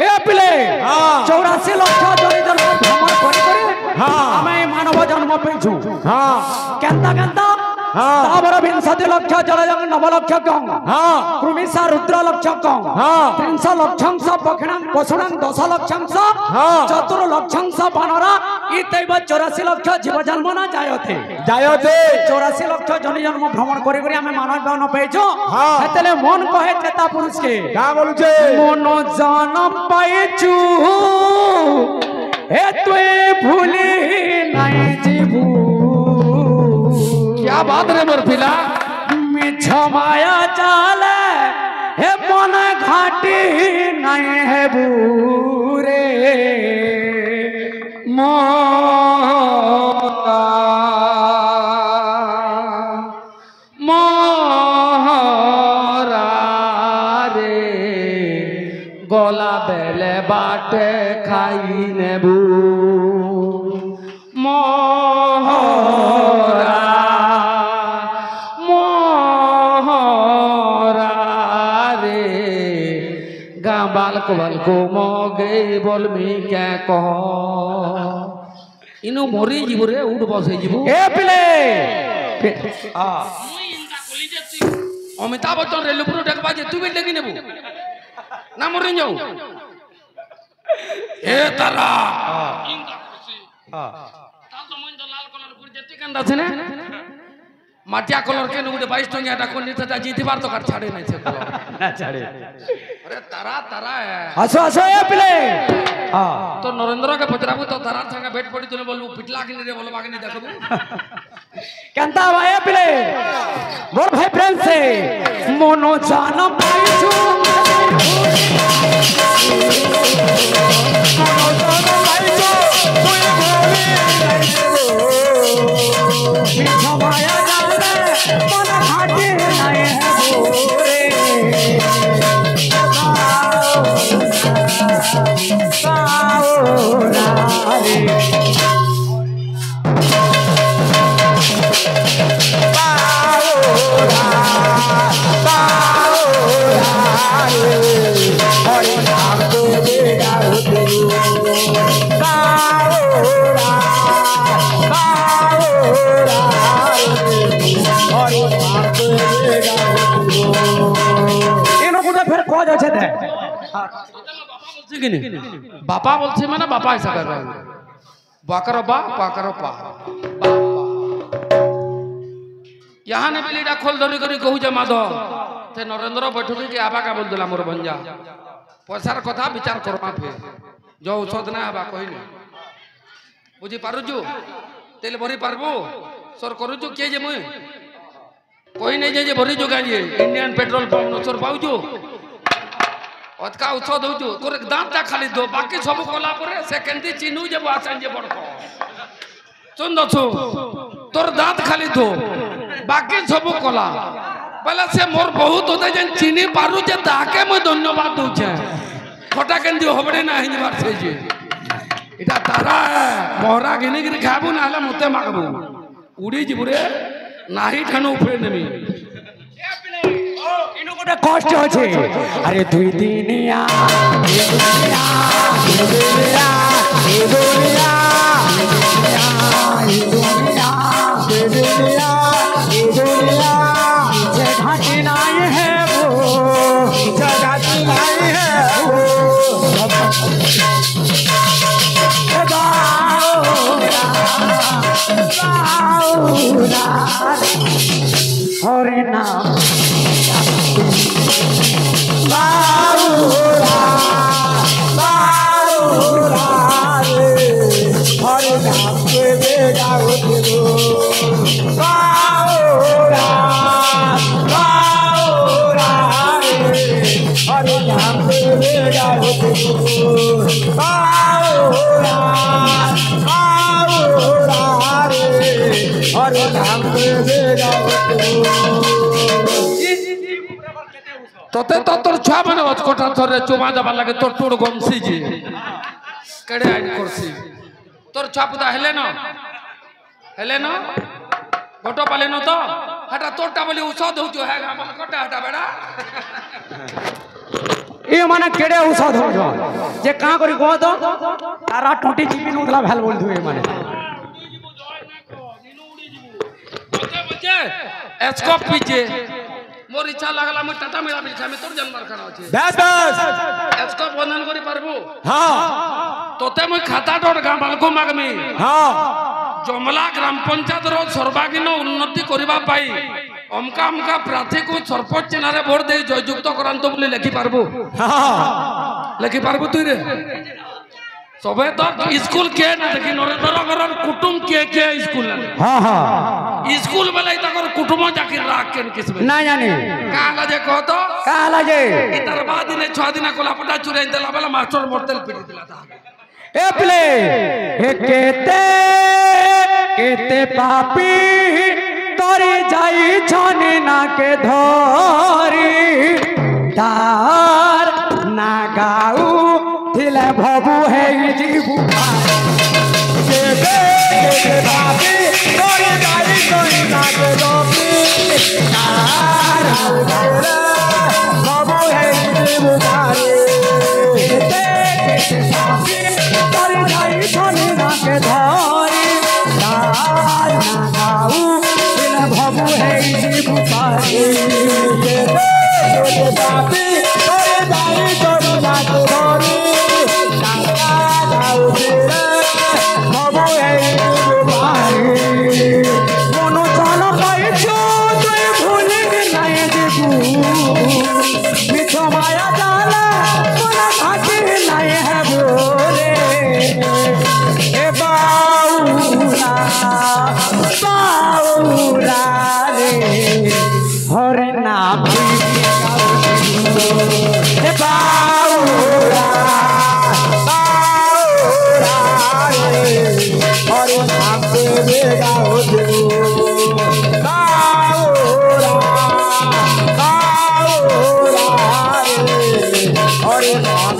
ए पिले 84 लक्ष जन जन भ्रमण करी आमे मानव जन्म पेछु केंता केंता तावर 20 लक्ष जलजंग 9 लक्ष कं कृमिसा रुद्र लक्ष कं 300 लक्षंश पक्षिणं पशुणं 10 लक्षंश चतुर लक्षंश बनरा इतैव 84 लक्ष जीव जन्म ना जायते 84 लक्ष जन जन्म भ्रमण करी करी आमे मानव जन्म पेछु हेतले मन कहे चेता पुरुष के का बोलुछे मन जन्म पाइछु हे तुए भूली नहीं जीवू क्या बात रे मोर पिला मिछ माया चाले हे मन घाटी नहीं है बूरे मोरा रे गोला बेले बाटे खाई नेबू बालको मगे बोल मी क्या कह इनु मोरी जीव रे उठ बसे जीव ए पिले अमिताभ बच्चन रेलपुर देखबा जे तू भी देखि नेबू ना मोरी जाऊ ए तारा इंदा खुशी ता तो मन लाल कलर पुर जेति कंदा छने माटिया कलर के नुगुडे 22 टंगिया टा कोन निता जीतिबार तो काट छाड़े नहीं छे ना छाड़े अरे तारा तारा हसो हसो ए पिले हां तो नरेंद्र के पचराबू तो तारा संगे भेट पड़ी तने बोलबू पिटला कि रे बोलबा कि नहीं देखबू केंता भाई पिले मोर भाई फ्रेंड से मोनो जान पाइछु मोनो जान पाइछु कोई बोली नहीं माया मन घाटे नहीं है बोरे बापा बोलছে মানে बापा ऐसा कर रहा है बाकरो बा पाकरो पा यहाँ ने बिलीडा खोल धरी करी कहू जे माधव ते नरेंद्र बैठकी के आबा का बोल दिला मोर भंजा पैसार कथा विचार करमा फे जो औषध ना आबा कहिने बुझी पारुजु तेल भरी पारबो सर करूजु के जे मुई कोई नहीं जे भरी जोगा जे इंडियन पेट्रोल पंप न सर पाउजु अतका औषध होजु तोर दांतटा खाली दो बाकी सब कोला परे सेकेंडी चिनु जे आसान जे बड़को सुन दछु तोर दांत खाली दो बाकी सब कोला पहले से मोर बहुत होते जन चिनी पारु जे ताके म धन्यवाद दउ छे फटा केंदी होबड़े ना हिनी बार से जे इटा तारा मोहरा गिनी गिरी खाबु ना हला मते मागबु उड़ी जिबुरे नाही ठानु उफरे नेमी इनु गोटे कष्ट होछे अरे दुई दिनिया ए दुनिया ए दुनिया ए दुनिया ए दुनिया ए दुनिया ए दुनिया जे घाटी नहीं है वो जगत नहीं है वो हरे नाम बाउरा बाउरा हरे नाम के बेगा उठो बाउरा बाउरा हरे नाम के बेगा उठो बाउरा बाउरा हरे नाम के बेगा उठो तोते तो तोर छुआ माने कोठा थरे चुमा दबा लागे तोर तोड़ गमसी जी केड़े आइन करसी तोर छुआ पुदा हेले न गोटो पाले न तो हटा तोटा बोली औषध हो जो है हमर कोटा हटा बेड़ा ए माने केड़े औषध हो जो যে কাঁ করি কহ তো তারা টুটি চিপি নৌতলা ভাল বলতে হবে মানে एस्कोप पीछे मोर इच्छा लागला मैं टाटा मेरा बिल खामे तोर जानवर खाना আছে बस बस एस्कोप बंधन करी पारबो हां तोते मैं खाता डोर गां बालको मागमी हां जमला ग्राम पंचायत रो सर्वांगीन उन्नति करिबा पाई अमका अमका प्रार्थी को सरपंच चिन्हारे भोट दे जययुक्त करांतो बोली लिखि पारबो हां लिखि पारबो तुई रे सबे तो स्कूल के ना देखि नरेंद्र घर कुटुंब के स्कूल ना हां हां स्कूल वाला तकर कुटुंब जाके राख के किसमें ना जाने काला जे कह तो काला जे इतर बाद ने 6 दिन कोला पटा चुरे देला वाला मास्टर मोरतेल पिटी दिला था ए प्ले हे केते पापी तोरे जाई छने ना के धरी तार ना गाऊ थिले भबु है जीबु केते पापी तोरे जाई छने ना के धरी तार भबु है जीबु केते पापी तोरे जाई छने ना के धरी तार ना गाऊ थिले भबु है जीबु केते पापी तोरे जाई छने ना के धरी মনো চল পাইছো তুই ভুলি নাই দেবু মিছ মায়া জালা মনা থাকি নাই হেবো রে এ বাউরা বাউরা রে হরে নাম এ বাউরা हरे नाम पे बेगा हो दे हरे नाम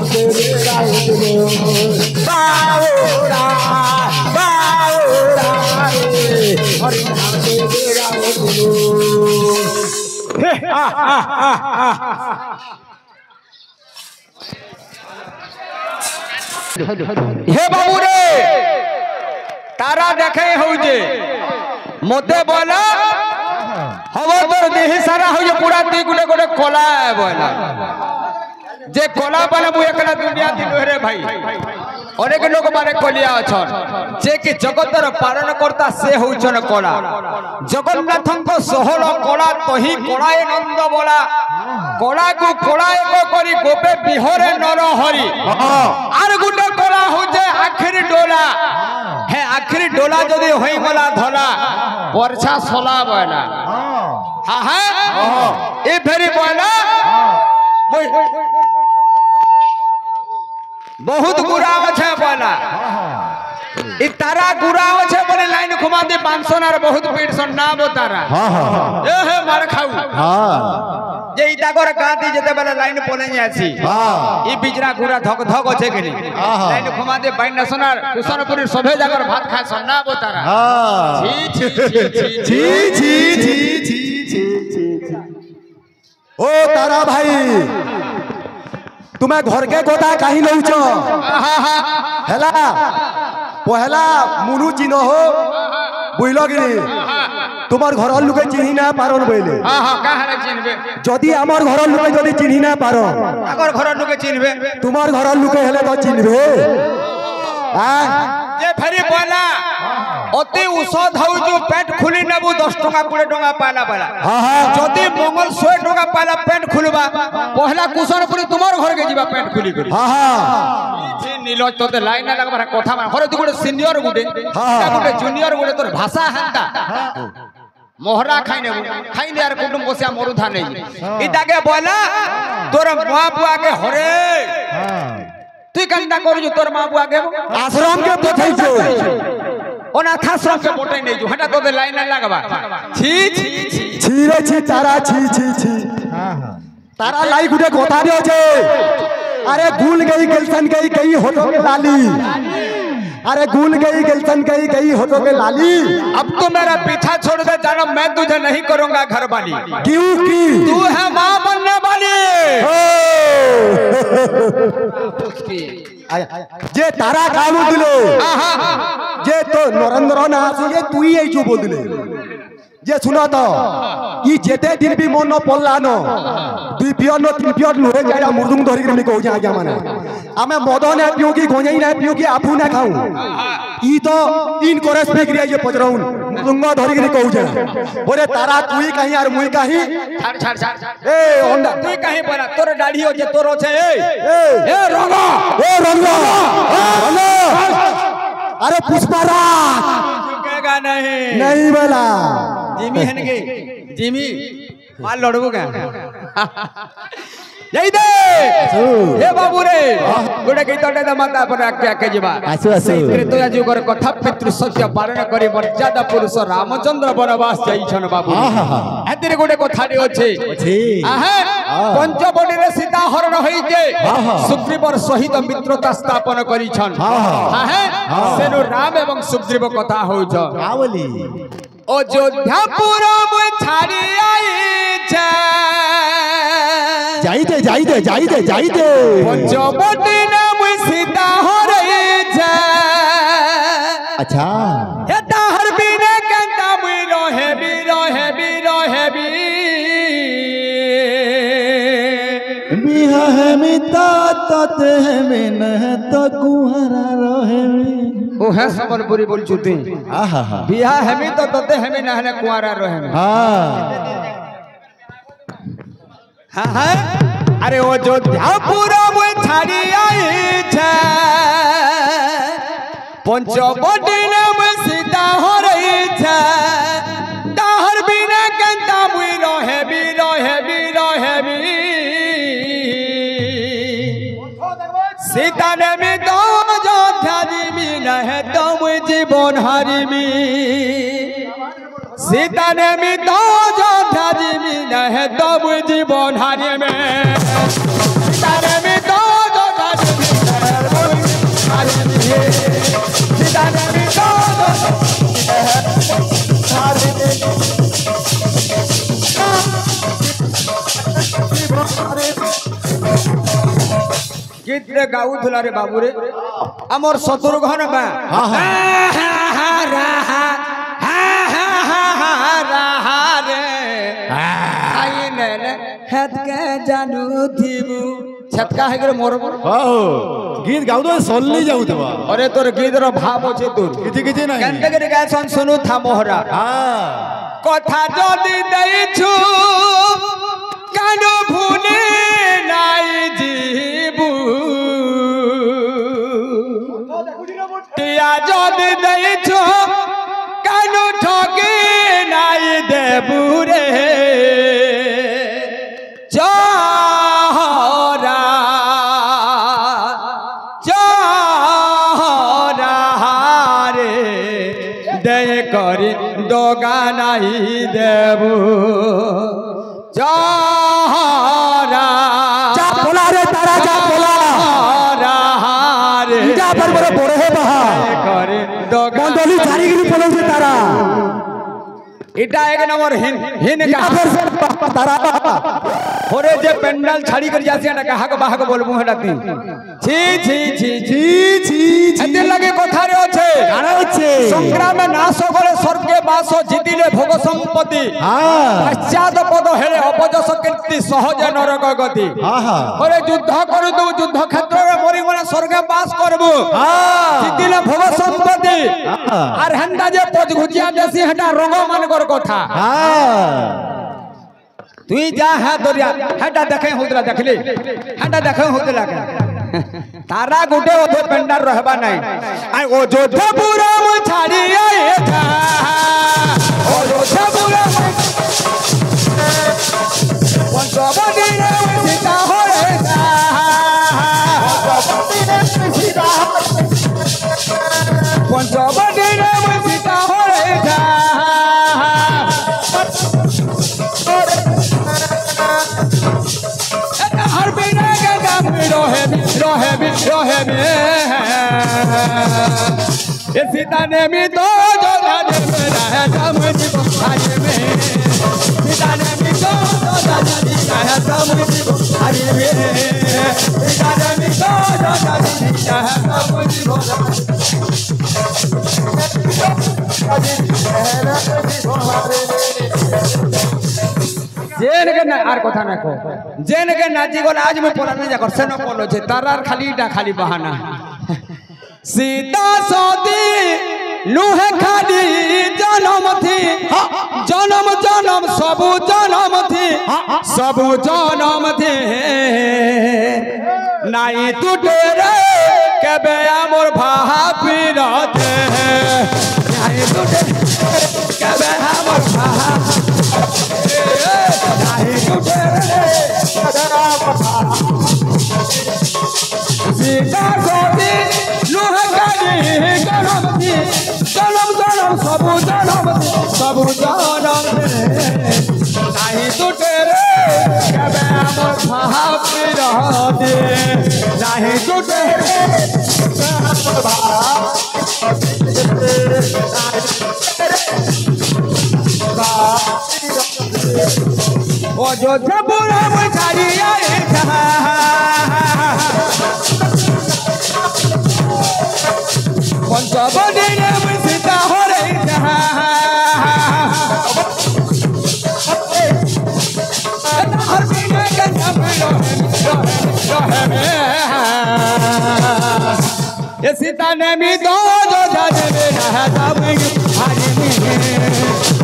पे बेगा हो दे हे बाबू रे तारा देखे होजे मते बोला हवा तोर देहि सारा होजे पूरा ती गुले गोटे कोला है बोला जे कोला बने मु एकला दुनिया दिन रे भाई अनेक लोग माने कलिया अछन जे कि जगतर पालन करता से होउछन कला जगन्नाथंक सोहल कला तही कलाए नंद बोला कला को कलाए को करी गोपे बिहरे नर हरि आर गुटे कला होजे आखिरी डोला हे आखिरी डोला जदी होई गला धला वर्षा सोला बना हां हां ए फेरी बना बहुत गुरा আছে বলা ই তারা গুরা আছে বলে লাইন ঘুমা দে 500 আর বহুত পেট সন্না তারা এ হে মার খাউ যে ইটা করে গাদি যেতে বলে লাইন পলে যাচ্ছি ই বিজরা গুরা ধক ধক আছে কেনি লাইন ঘুমা দে 52 আর কুশনপুরের সবে জাগর ভাত খায় সন্না তারা জি জি জি জি জি জি জি ओ तारा भाई तुम्हें घर के गोदा कहीं लौच हेला पहला मुनु चिन्ह हो बुझल कि तुम्हार घर लोके चिन्हि ना पारन बोले जदि आमर घर लोके जदि चिन्हि ना पार आगर घर लोके चिन्हबे तुम्हार घर लोके हेले तो चिन्हबे जे फेरी बोला अति औषध हौ जो पेट खुली नेबू 10 टका 20 टका पाला पाला जदि मंगल 100 टका पाला पेट खुलबा पहला कुशनपुरी तुमार घर के जीवा पेट खुली करी जी नीलो तोते लाइन ना लगबा कथा मा घर तू गोटे सीनियर गोटे गोटे जूनियर गोटे तोर भाषा हंता मोहरा खाइने यार कुटुंब बसिया मरुधा नहीं इताके बोला तोर मां बुआ के हरे তুই কান্না করছু তোর মা বুয়া কে आश्रम के पठाइছো অনাথ আশ্রম के পঠাই নেই জু হেটা তোদের লাইন লাগবা ছি ছি ছি ছি রে ছি तारा ছি ছি ছি तारा लाई गुटे गोता रे छे अरे गुल गई गलसन गई होठो के लाली अरे गुल गई गलसन गई होठो के लाली अब तो मेरा पीछा छोड़ दे जानो मैं तुझे नहीं करूंगा घर वाली क्यों की तू है मां बनने वाली जे तारा कालू दिले जे तो नरेंद्र ना आसे तू ही आई जो बोल दिले जे सुनो तो ई जेते दिन भी मन न पल्ला न दुई पियर न तीन पियर लोहे जाया मुर्दुंग धरि के कहू जा आज्ञा माने आमे मद ने पियो की गोंजई ना पियो की आफू ना खाऊ ई तो इन कोरस पे क्रिया जे पजराउन मुर्दुंग धरि के कहू जा बोले तारा तुई कहीं और मुई कहीं छाड़ ए होंडा तुई कहीं बोला तोर दाढ़ी हो जे तोर छे ए रंगा अरे पुष्पराज झुकेगा नहीं बोला जिमी हनगे जिमी माल लड़बो का जय दे हे बाबू रे गोटे गीतटे द माता पर आके आके जीवा आसु आसु त्रेतया युगर कथा पितृ सत्य पालन करी मर्यादा पुरुष रामचंद्र वनवास जाइछन बाबू एतिरे गोटे कथाटे अछि आहा पंचवटी रे सीता हरण होई जे सुग्रीवर सहित मित्रता स्थापन करिछन आहा सेनु राम एवं सुग्रीव कथा होइछ आवली अयोध्यापुर में छाड़ी आई छे जाइते पंचवटी नाम सीता हरई छे अच्छा हे ताहर बिना कंता मुई रहे बिहा है मिता तते है में तो कुहरा रहे ओ है संबलपुरी बोल चुती आहा बिहा है मी तो तते है में नहने कुआरा रहे हां अरे ओ अयोध्यापुर में छाड़ी आई छे पंचवटी नाम सीता हरई छे ताहर बिना कंता मुई रहे सीता ने में तो अयोध्या जीवी नहीं तो मुई जीवन हारिमी सीता ने में तो अयोध्या जीवी नहीं तो मुई जीवन हारिमी सीता ने में तो अयोध्या जीवी नहीं सीता ने में तो गीत रे गाऊ थला रे बाबू रे हमर शत्रुघ्न बा रे आई ने हेत के जानू थीबू छटका है रे मोर गीत गाउ तो सल्ली जाउतबा अरे तोर गीत रो भाव अछि तोर किछि नाही केनते के गायसन सुनु था मोहरा हां कथा जदी दैछु कानो भूले नाई जीबू टिया जदी दैछु कानो ठगे नाई देबू रे चाहरा रे दे करी दोगा नहीं देबू चाहरा जा बोला रे तारा जा बोला रे जा पर बड़े है बहा करे दोगा मंडली झाड़ी गिरी बोलो से तारा इटा एक नंबर हिन का फिर से तारा ओरे जे पेंडल छाड़ी कर जासी ना कहा को बाहा को बोलबू हडाती छी छी छी छी छी एते लगे कथा रे আছে गाना আছে संग्रामे नाश करे स्वर्गे बास जितिले भोग संपत्ति हां पश्चात पद हेले अपजस कीर्ति सहज नरक गति हां हां ओरे युद्ध करू दू युद्ध क्षेत्र में मरि गने स्वर्गे बास करबू हां जितिले भोग संपत्ति आर हंदा जे पज घुचिया देसी हटा रंग मान कर कथा हां तुई जा है दरिया हटा देखे होतला देखली हटा देखे होतला के तारा गुटे ओथे पेंडर रहबा नहीं आई ओ जोधपुरा में छाड़ी आए था ओ जोधपुरा में पंचवटी रे सीता हो रे था पंचवटी रे सीता हो रे था हर बिना के काम रोहे ये सीता ने मी तो जो राजे में रहा तम जी बुखारी में सीता ने मी तो जो राजे में रहा तम जी बुखारी में सीता ने मी तो जो राजे में रहा तम जी बुखारी जेन के ना आर कथा ना को जेन के नाची गोल आज में पोला नहीं जाकर से न बोलो छे तारार खाली बहाना सीता सदी नुहे खाली जन्म थी जन्म सबु जन्म थी नाई टूटे रे केबे मोर भाभी रहते नाई टूटे केबे मोर भाभी सीता सोती लुह गाड़ी गरम थी गरम सबु जन्म नहीं टूटे रे कबे हमर भाभी रहते नहीं टूटे ओ जो जबुरा में छाड़ी आए था पंचवटी रे में सीता हो रही था हर बिना के नाम ये सीता ने मी दो जो जाने में रहा तब भारी में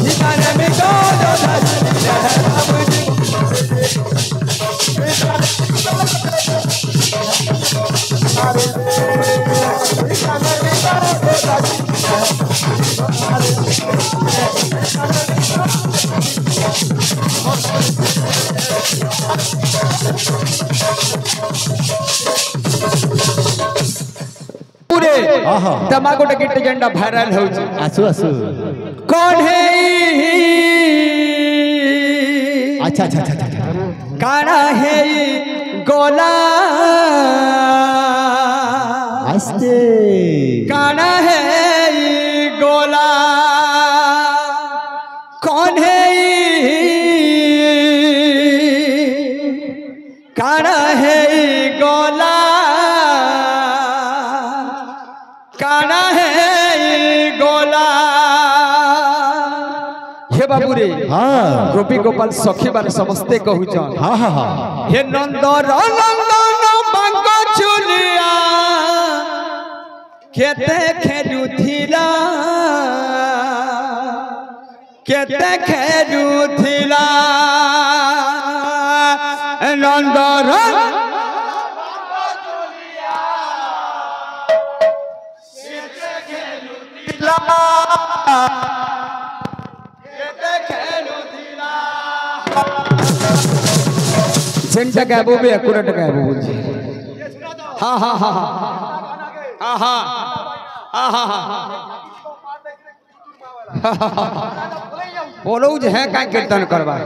सीता ने मी दो जो जाने में रहा तब पूरे तमाकू टिकट झंडा वायरल हो आसु आसु कौन है अच्छा अच्छा अच्छा काना है गोला आस्ते काना है गोला कौन है काना है गोला काना है गोला हे बाबू रे हाँ गोपी गोपाल सखी बारे समस्ते कहू हाँ हाँ हाँ हे नंदर नंदन बांग चुलिया केते खेलुथिला केते खेलुथिला नंदर सेंटा गाबो भी एक्यूरेट गाबो बोलছি हां हां हां हां हां हां हां बोलो जे है का कीर्तन करबा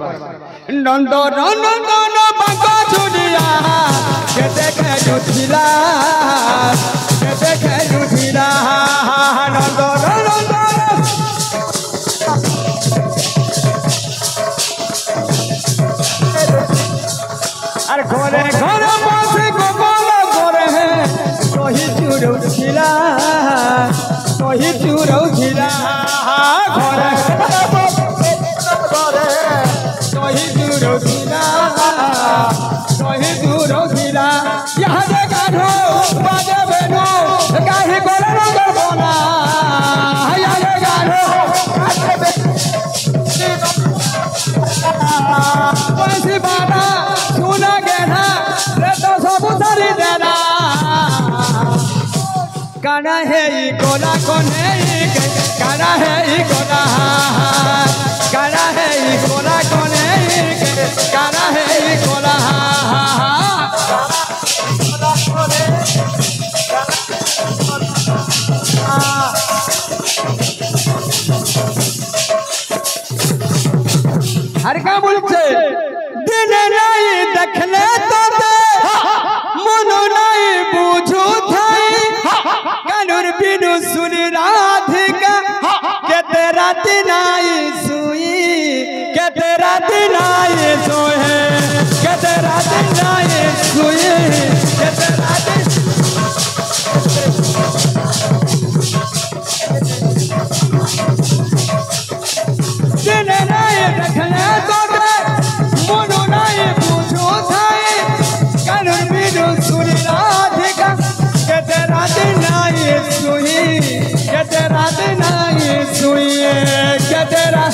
नंदो नंदो न बांको छुड़िया के देखे जुथिला नंदो नंदो अरे घरे घरे बसे गोपाल गोरे है तोही चुरौथिला तोही चुरौथिला घरे घरे तोही चुरौथिला तोही चुरौथिला यहाँ से गाढ़ो बाजे बेनो गाही गोरे नंगर बोला यहाँ से गाढ़ो बाजे बेनो पैसी बाना सुना गेना रे तो सब सारी देना काना है ई कोला कोने काना है ई कोला काना है ई कोला कोने काना है ई कोला हर का बोलছে दिन नहीं देखले तो मन नहीं बुझू थाई कानूर बिनु सुनी राधिका के तेरा दिनाई सुई के तेरा दिनाई सोहे के तेरा दिनाई सुई के तेरा दिन नहीं देखले तो मन नहीं बुझू थाई कानूर बिनु सुनी राधिका के तेरा दिनाई सुई के तेरा दिनाई सुई के तेरा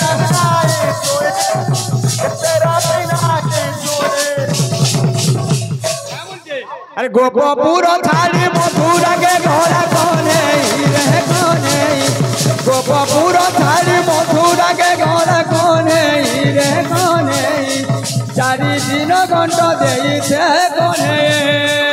अरे गोपपुर थाली मथुरा के घर कोने रहे कोने गोपपुर थाली मथुरा के घर कोने रे कोने चारि दिन घंटा देई छे कोने